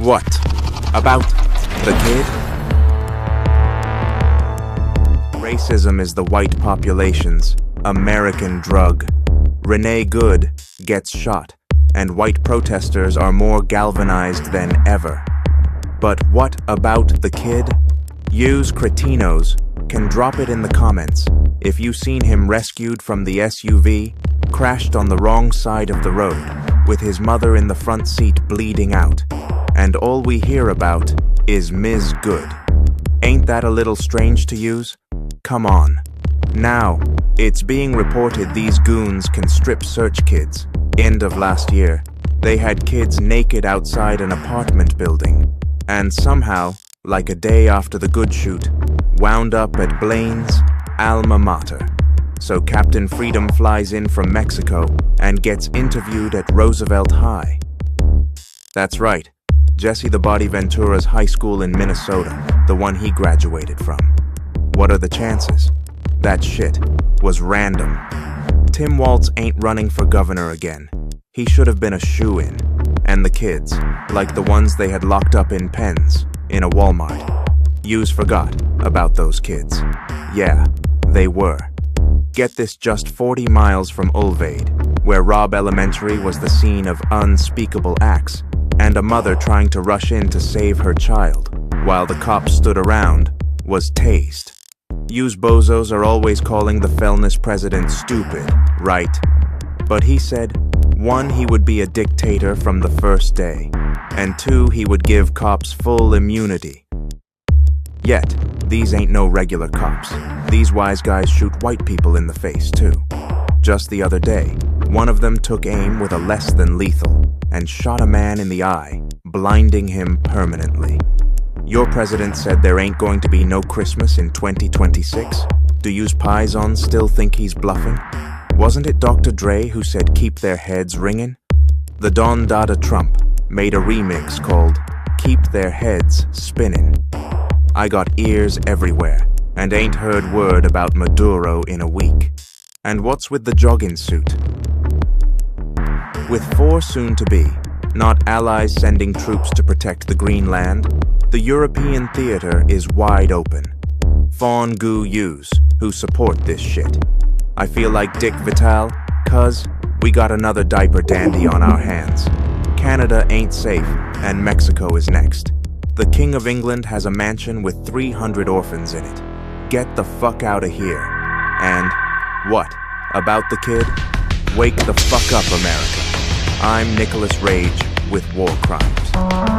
What about the kid? Racism is the white population's American drug. Reneegood gets shot, and white protesters are more galvanized than ever. But what about the kid? Yous cretinos can drop it in the comments if you seen him rescued from the SUV, crashed on the wrong side of the road, with his mother in the front seat bleeding out, and all we hear about is Ms. Good. Ain't that a little strange to yous? Come on. Now, it's being reported these goons can strip search kids. End of last year, they had kids naked outside an apartment building, and somehow, like a day after the Good shoot, wound up at Blaine's alma mater. So Captain Freedom flies in from Mexico and gets interviewed at Roosevelt High. That's right, Jesse the Body Ventura's high school in Minnesota, the one he graduated from. What are the chances? That shit was random. Tim Walz ain't running for governor again. He should have been a shoo-in. And the kids, like the ones they had locked up in pens in a Walmart. Yous forgot about those kids. Yeah, they were. Get this, just 40 miles from Ulvade, where Robb Elementary was the scene of unspeakable acts, and a mother trying to rush in to save her child, while the cops stood around, was tased. Yous bozos are always calling the Fellness president stupid, right? But he said, 1, he would be a dictator from the first day, and 2, he would give cops full immunity. Yet, these ain't no regular cops. These wise guys shoot white people in the face, too. Just the other day, one of them took aim with a less than lethal and shot a man in the eye, blinding him permanently. Your president said there ain't going to be no Christmas in 2026. Do yous Pisons still think he's bluffing? Wasn't it Dr. Dre who said keep their heads ringing? The Don Dada Trump made a remix called Keep Their Heads Spinning. I got ears everywhere and ain't heard word about Maduro in a week. And what's with the jogging suit? With 4 soon-to-be, not allies sending troops to protect the Greenland, the European theater is wide open. Fawn goo yous who support this shit. I feel like Dick Vitale, cuz we got another diaper dandy on our hands. Canada ain't safe, and Mexico is next. The King of England has a mansion with 300 orphans in it. Get the fuck out of here. And what about the kid? Wake the fuck up, America. I'm Nicolasrage with War Crimes.